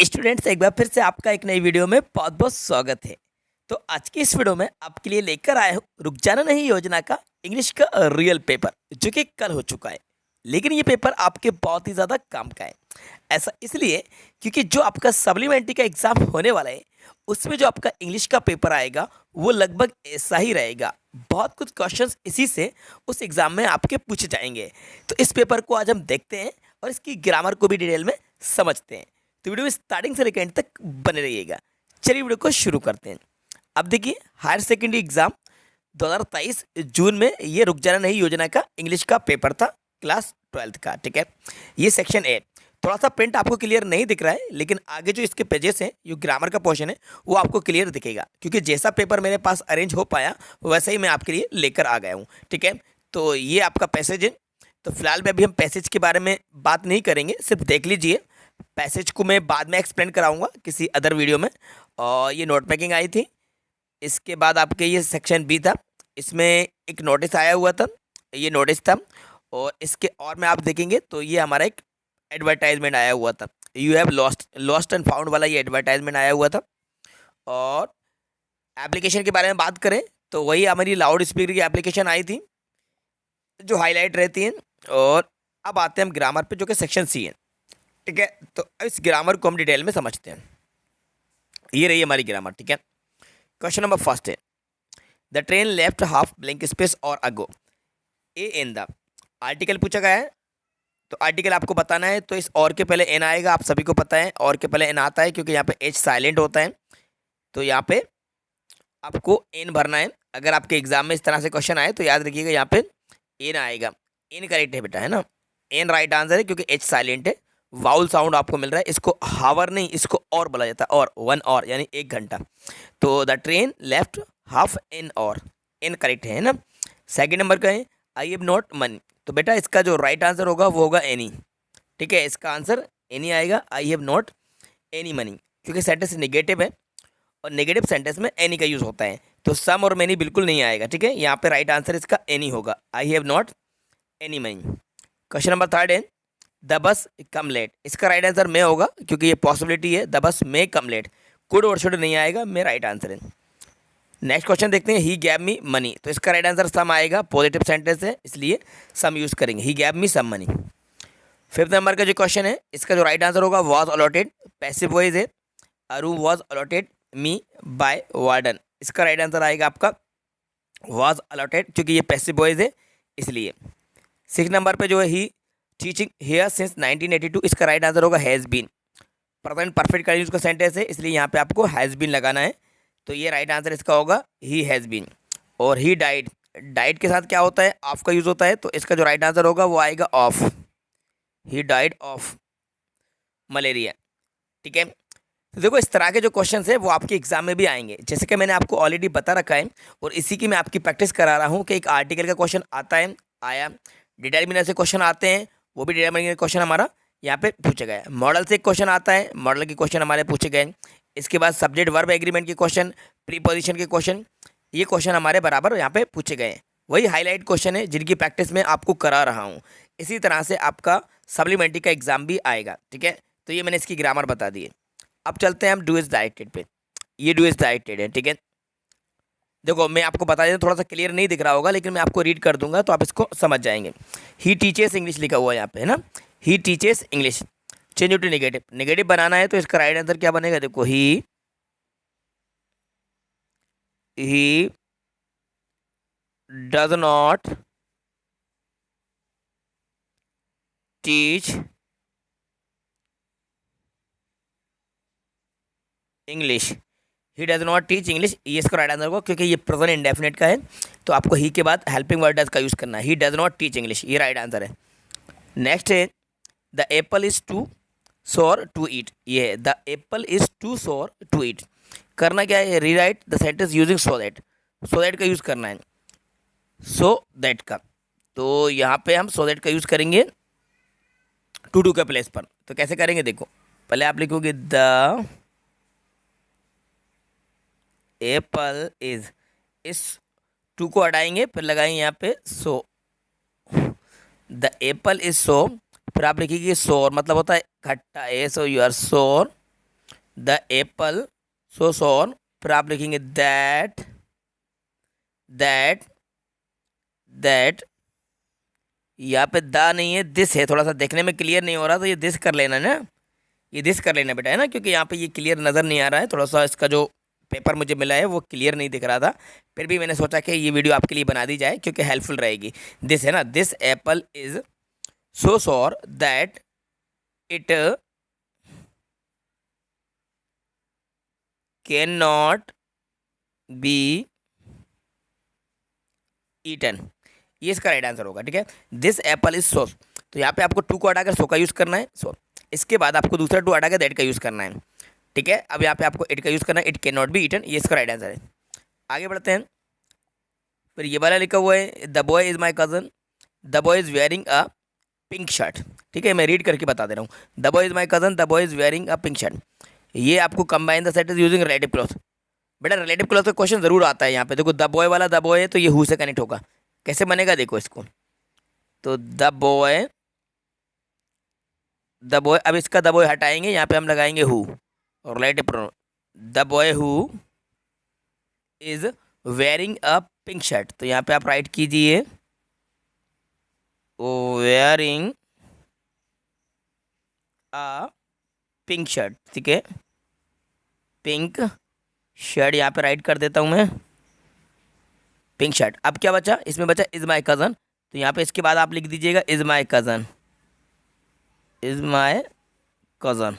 Students, एक बार फिर से आपका एक नई वीडियो में बहुत बहुत स्वागत है। तो आज की इस वीडियो में आपके लिए लेकर आया हूँ रुक जाना नहीं योजना का इंग्लिश का रियल पेपर, जो कि कल हो चुका है। लेकिन ये पेपर आपके बहुत ही ज़्यादा काम का है। ऐसा इसलिए क्योंकि जो आपका सप्लीमेंट्री का एग्ज़ाम होने वाला है, उसमें जो आपका इंग्लिश का पेपर आएगा वो लगभग ऐसा ही रहेगा। बहुत कुछ क्वेश्चंस इसी से उस एग्ज़ाम में आपके पूछे जाएंगे। तो इस पेपर को आज हम देखते हैं और इसकी ग्रामर को भी डिटेल में समझते हैं। तो वीडियो में स्टार्टिंग से लेकर एंड तक बने रहिएगा। चलिए वीडियो को शुरू करते हैं। अब देखिए, हायर सेकेंडरी एग्जाम 2023 जून में ये रुक जाना नहीं योजना का इंग्लिश का पेपर था, क्लास 12th का। ठीक है, ये सेक्शन ए। थोड़ा सा प्रिंट आपको क्लियर नहीं दिख रहा है, लेकिन आगे जो इसके पेजेस हैं, जो ग्रामर का पोर्शन है, वो आपको क्लियर दिखेगा, क्योंकि जैसा पेपर मेरे पास अरेंज हो पाया वैसा ही मैं आपके लिए लेकर आ गया हूँ। ठीक है, तो ये आपका पैसेज है। तो फिलहाल में अभी हम पैसेज के बारे में बात नहीं करेंगे, सिर्फ देख लीजिए। पैसेज को मैं बाद में एक्सप्लेन कराऊंगा किसी अदर वीडियो में। और ये नोट मेकिंग आई थी। इसके बाद आपके ये सेक्शन बी था, इसमें एक नोटिस आया हुआ था, ये नोटिस था। और इसके और में आप देखेंगे तो ये हमारा एक एडवर्टाइजमेंट आया हुआ था, you have lost and found वाला ये एडवर्टाइजमेंट आया हुआ था। और एप्लीकेशन के बारे में बात करें तो वही हमारी लाउड स्पीकर की एप्लीकेशन आई थी, जो हाईलाइट रहती है। और अब आते हैं हम ग्रामर पे, जो कि सेक्शन सी है। ठीक है, तो इस ग्रामर को हम डिटेल में समझते हैं। ये रही हमारी ग्रामर। ठीक है, क्वेश्चन नंबर फर्स्ट है, the train left half blank space और अगो ए इन द। आर्टिकल पूछा गया है, तो आर्टिकल आपको बताना है। तो इस और के पहले एन आएगा, आप सभी को पता है। और के पहले एन आता है क्योंकि यहाँ पे एच साइलेंट होता है, तो यहाँ पे आपको एन भरना है। अगर आपके एग्जाम में इस तरह से क्वेश्चन आए तो याद रखिएगा, यहाँ पे एन आएगा। एन करेक्ट है बेटा, है ना। एन राइट आंसर है क्योंकि एच साइलेंट है। वाउल साउंड आपको मिल रहा है, इसको हावर नहीं, इसको और बोला जाता है। और वन और यानी 1 घंटा। तो the train left half an और, एन करेक्ट है ना। सेकंड नंबर का है, आई हैव नॉट मनी। तो बेटा इसका जो राइट आंसर होगा वो होगा एनी। ठीक है, इसका आंसर एनी आएगा, I have not any money, क्योंकि सेंटेंस नेगेटिव है और नेगेटिव सेंटेंस में एनी का यूज़ होता है। तो सम और मैनी बिल्कुल नहीं आएगा। ठीक है, यहाँ पे राइट आंसर इसका एनी होगा, I have not any money. Question number third है, द बस कम लेट। इसका राइट आंसर में होगा, क्योंकि ये पॉसिबिलिटी है, द बस में कम लेट। कुड और शुड नहीं आएगा, में राइट आंसर है। नेक्स्ट क्वेश्चन देखते हैं, ही गैव मी मनी। तो इसका राइट आंसर सम आएगा, पॉजिटिव सेंटेंस है इसलिए सम यूज़ करेंगे, he gave me some money. Fifth number का जो क्वेश्चन है, इसका जो राइट आंसर होगा वॉज अलॉटेड, पैसिव वॉइस है। अरू was allotted me by warden. इसका राइट आंसर आएगा आपका वॉज अलॉटेड, क्योंकि ये पैसिव वॉइस है इसलिए। सिक्स नंबर पे जो है, ही टीचिंग हियर सिंस 1982। इसका राइट आंसर होगा हैज़ बीन। प्रेजेंट परफेक्ट का यूज़ का सेंटेंस है, इसलिए यहाँ पे आपको हैज़ बीन लगाना है। तो ये राइट आंसर इसका होगा ही हैज़ बीन। और ही डाइड, डाइड के साथ क्या होता है, ऑफ का यूज़ होता है, तो इसका जो राइट आंसर होगा वो आएगा of, he died of malaria. ठीक है, तो देखो इस तरह के जो क्वेश्चंस है वो आपके एग्जाम में भी आएंगे, जैसे कि मैंने आपको ऑलरेडी बता रखा है। और इसी की मैं आपकी प्रैक्टिस करा रहा हूँ कि एक आर्टिकल का क्वेश्चन आता है, आया, डिटरमिनर से क्वेश्चन आते हैं, वो भी डिटरमिनर क्वेश्चन हमारा यहाँ पे पूछा गया है। मॉडल से एक क्वेश्चन आता है, मॉडल के क्वेश्चन हमारे पूछे गए। इसके बाद सब्जेक्ट वर्ब एग्रीमेंट के क्वेश्चन, प्रीपोजिशन के क्वेश्चन, ये क्वेश्चन हमारे बराबर यहाँ पे पूछे गए हैं। वही हाईलाइट क्वेश्चन है जिनकी प्रैक्टिस मैं आपको करा रहा हूँ। इसी तरह से आपका सप्लीमेंट्री का एग्जाम भी आएगा। ठीक है, तो ये मैंने इसकी ग्रामर बता दी है। अब चलते हैं हम डू इज डायरेक्टेड पे। ये डू इज डायरेक्टेड है। ठीक है, देखो मैं आपको बता दें, थोड़ा सा क्लियर नहीं दिख रहा होगा, लेकिन मैं आपको रीड कर दूंगा तो आप इसको समझ जाएंगे। ही टीचेस इंग्लिश लिखा हुआ है यहाँ पे, है ना। He teaches English, change to negative, negative बनाना है, तो इसका राइट आंसर क्या बनेगा, देखो he does not teach English. He does not teach English, ये इसका राइट आंसर होगा, क्योंकि ये प्रेजेंट इंडेफिनिट का है, तो आपको ही के बाद हेल्पिंग वर्ड डज का यूज़ करना है। ही डज नॉट टीच इंग्लिश, ये राइट आंसर है। नेक्स्ट है, द एप्पल इज़ टू सोर टू ईट। ये है, द एप्पल इज़ टू सोर टू ईट। करना क्या है, rewrite the sentence using so that. So that का यूज़ करना है, सो दैट का। तो यहाँ पे हम सो दैट का यूज़ करेंगे टू के प्लेस पर। तो कैसे करेंगे, देखो पहले आप लिखोगे द एप्पल इज, इस टू को हटाएंगे, फिर लगाएंगे यहाँ पे सो। द एप्पल इज सो, फिर आप लिखिए सोर, मतलब होता है खट्टा, ए सो यू आर सोर द एप्पल सो सोर, फिर आप लिखेंगे दैट दैट दैट, यहाँ पे द नहीं है, दिस है, थोड़ा सा देखने में क्लियर नहीं हो रहा तो ये दिस कर लेना ना, ये दिस कर लेना बेटा, है ना, क्योंकि यहाँ पे ये क्लियर नज़र नहीं आ रहा है, थोड़ा सा इसका जो पेपर मुझे मिला है वो क्लियर नहीं दिख रहा था, फिर भी मैंने सोचा कि ये वीडियो आपके लिए बना दी जाए क्योंकि हेल्पफुल रहेगी। दिस है ना, this Apple is so sour that it can not be eaten, ये इसका राइट आंसर होगा। ठीक है, दिस एप्पल इज सो, तो यहाँ पे आपको टू को हटाकर सो का यूज़ करना है, सो इसके बाद आपको दूसरा टू हटाकर दैट का यूज़ करना है। ठीक है, अब यहाँ पे आपको इट का यूज़ करना है, it can not be eaten, ये इसका राइट आंसर है। आगे बढ़ते हैं, फिर ये वाला लिखा हुआ है the boy is my cousin, the boy is wearing a pink shirt. ठीक है, मैं रीड करके बता दे रहा हूँ, the boy is my cousin, the boy is wearing a pink shirt. ये आपको combine the set is using relative clause, बेटा रिलेटिव क्लॉज का क्वेश्चन जरूर आता है यहाँ पे। देखो द बॉय वाला द बॉय है तो ये हु से कनेक्ट होगा, कैसे बनेगा देखो इसको, तो द बॉय, अब इसका द बॉय हटाएंगे, यहाँ पे हम लगाएंगे who, relative pronoun, the boy who is wearing a pink shirt, तो यहाँ पे आप राइट कीजिए वेयरिंग अ पिंक शर्ट। ठीक है, पिंक शर्ट यहाँ पे राइट कर देता हूँ मैं, पिंक शर्ट। अब क्या बचा, इसमें बचा इज़ माई कज़न, तो यहाँ पे इसके बाद आप लिख दीजिएगा is my cousin, is my cousin,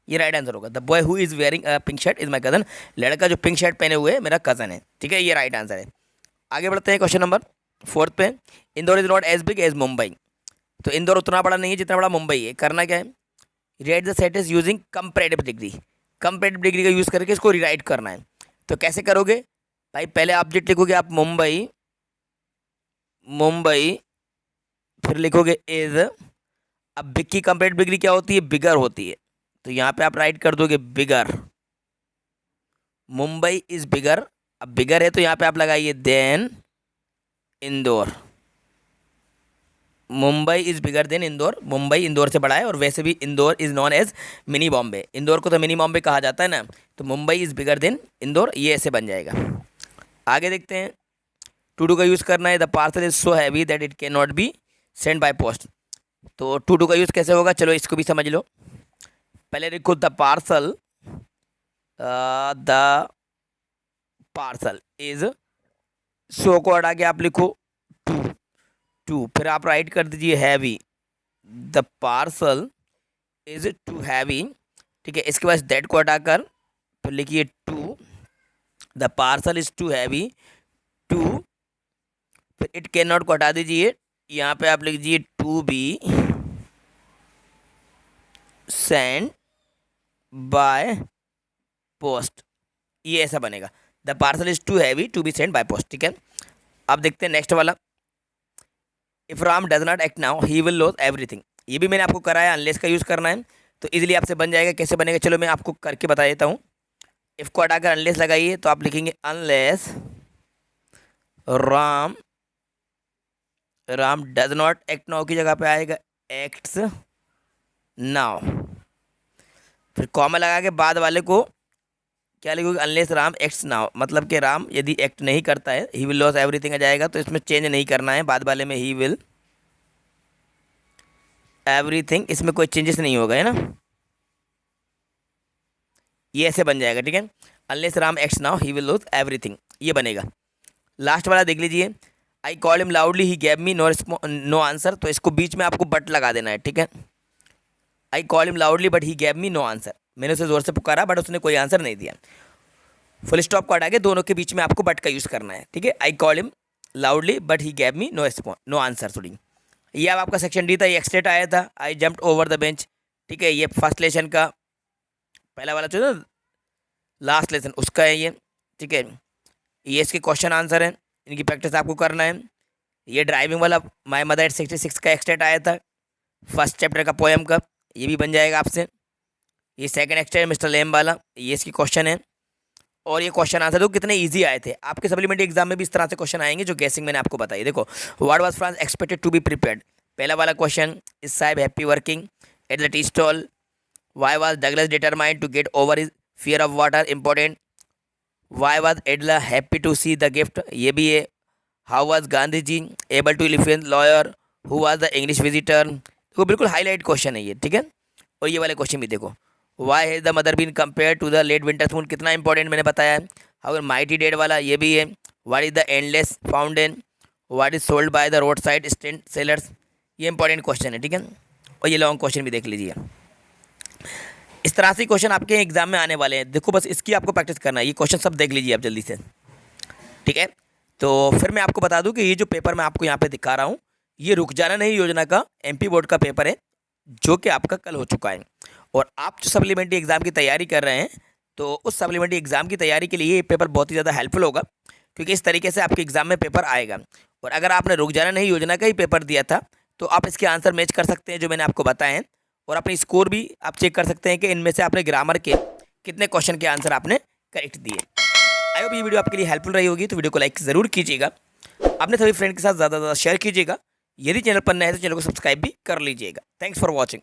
ये राइट आंसर होगा। The boy who is wearing a pink shirt is my cousin, लड़का जो पिंक शर्ट पहने हुए है मेरा कज़न है। ठीक है, ये राइट आंसर है। आगे बढ़ते हैं क्वेश्चन नंबर 4 पे, Indore is not as big as Mumbai, तो इंदौर उतना बड़ा नहीं है जितना बड़ा मुंबई है। करना क्या है, right the set is using comparative degree, comparative degree का यूज़ करके इसको रिराइट करना है। तो कैसे करोगे भाई, पहले ऑब्जेक्ट लिखोगे आप मुंबई, मुंबई, फिर लिखोगे इज, अब बिग की कंपैरेटिव डिग्री क्या होती है, बिगर होती है, तो यहाँ पे आप राइट कर दोगे बिगर, मुंबई इज बिगर, अब बिगर है तो यहाँ पे आप लगाइए than Indore, Mumbai is bigger than Indore, Mumbai Indore से बड़ा है, और वैसे भी Indore is known as mini Bombay, Indore को तो मिनी बॉम्बे कहा जाता है ना, तो Mumbai is bigger than Indore, ये ऐसे बन जाएगा। आगे देखते हैं, टू डू का यूज़ करना है, the parcel is so heavy that it can not be send by post, तो टू डू का यूज़ कैसे होगा, चलो इसको भी समझ लो। पहले लिखो the parcel, the parcel is, so को हटा के आप लिखो टू, फिर आप राइट कर दीजिए heavy, the parcel is too heavy. ठीक है, इसके बाद दैट को हटाकर फिर लिखिए to, the parcel is too heavy to, फिर इट कैन नॉट को हटा दीजिए, यहाँ पे आप लिख दीजिए to be send by post, ये ऐसा बनेगा, the parcel is too heavy to be send by post. ठीक है, अब देखते हैं नेक्स्ट वाला, if Ram does not act now he will loss everything, ये भी मैंने आपको कराया, अनलेस का यूज़ करना है तो इजीली आपसे बन जाएगा। कैसे बनेगा, चलो मैं आपको करके बता देता हूँ। इफ को हटाकर अनलेस लगाइए, तो आप लिखेंगे unless Ram, Ram does not act now की जगह पे आएगा एक्ट्स नाउ, फिर कॉमा लगा के बाद वाले को क्या लिखोगे, अनलेस राम एक्ट्स नाउ, मतलब कि राम यदि एक्ट नहीं करता है, ही विल लॉस एवरीथिंग आ जाएगा, तो इसमें चेंज नहीं करना है, बाद वाले में ही विल एवरीथिंग, इसमें कोई चेंजेस नहीं होगा, है ना, ये ऐसे बन जाएगा। ठीक है, unless Ram acts now he will loss everything, ये बनेगा। लास्ट वाला देख लीजिए, I call him loudly he gave me know answer, तो इसको बीच में आपको बट लगा देना है। ठीक है, I call him loudly but he gave me know answer, मैंने उसे ज़ोर से पुकारा बट उसने कोई आंसर नहीं दिया, फुल स्टॉप को हटा के दोनों के बीच में आपको बट का यूज़ करना है। ठीक है, I call him loudly but he gave me know answer, sorry. ये अब आपका सेक्शन डी था, ये एक्सटेट आया था, आई जंप्ड ओवर द बेंच। ठीक है, ये फर्स्ट लेसन का पहला वाला जो ना लास्ट लेसन उसका है ये। ठीक है, ये इसके क्वेश्चन आंसर हैं, इनकी प्रैक्टिस आपको करना है। ये ड्राइविंग वाला माई मदर एट 66 का एक्सटेट आया था, फर्स्ट चैप्टर का पोएम का, ये भी बन जाएगा आपसे। ये सेकंड एक्सटेट मिस्टर लेम वाला, ये इसकी क्वेश्चन है, और ये क्वेश्चन आंसर देखो कितने इजी आए थे। आपके सप्लीमेंट्री एग्जाम में भी इस तरह से क्वेश्चन आएंगे जो गैसिंग मैंने आपको बताई। देखो, what was France expected to be prepared, पहला वाला question, is Saheb happy working at the tea stall, why was Douglas determined to get over his fear of water, important. Why was Edla happy to see the gift, ये भी है। How was Gandhi ji able to influence lawyer, who was the English visitor. देखो बिल्कुल highlight question है ये, ठीक है। और ये वाले क्वेश्चन भी देखो, why has the mother been compare to the late winter moon, कितना इंपॉर्टेंट मैंने बताया है। हाउ माइटी डेड वाला ये भी है। What is the endless fountain, what is sold by the road side stand sellers, ये इंपॉर्टेंट क्वेश्चन है, ठीक है। और ये लॉन्ग क्वेश्चन भी देख लीजिए। इस तरह से क्वेश्चन आपके एग्जाम में आने वाले हैं, देखो बस इसकी आपको प्रैक्टिस करना है। ये क्वेश्चन सब देख लीजिए आप जल्दी से, ठीक है। तो फिर मैं आपको बता दूं कि ये जो पेपर मैं आपको यहाँ पे दिखा रहा हूँ, ये रुक जाना नहीं योजना का एमपी बोर्ड का पेपर है, जो कि आपका कल हो चुका है। और आप जो सप्लीमेंट्री एग्ज़ाम की तैयारी कर रहे हैं, तो उस सप्लीमेंट्री एग्ज़ाम की तैयारी के लिए ये पेपर बहुत ही ज़्यादा हेल्पफुल होगा, क्योंकि इस तरीके से आपके एग्ज़ाम में पेपर आएगा। और अगर आपने रुक जाना नहीं योजना का ही पेपर दिया था, तो आप इसके आंसर मैच कर सकते हैं जो मैंने आपको बताए हैं, और अपनी स्कोर भी आप चेक कर सकते हैं कि इनमें से आपने ग्रामर के कितने क्वेश्चन के आंसर आपने करेक्ट दिए। आई होप ये वीडियो आपके लिए हेल्पफुल रही होगी, तो वीडियो को लाइक ज़रूर कीजिएगा, अपने सभी फ्रेंड के साथ ज़्यादा से ज़्यादा शेयर कीजिएगा। यदि चैनल पर नए हैं तो चैनल को सब्सक्राइब भी कर लीजिएगा। Thanks for watching.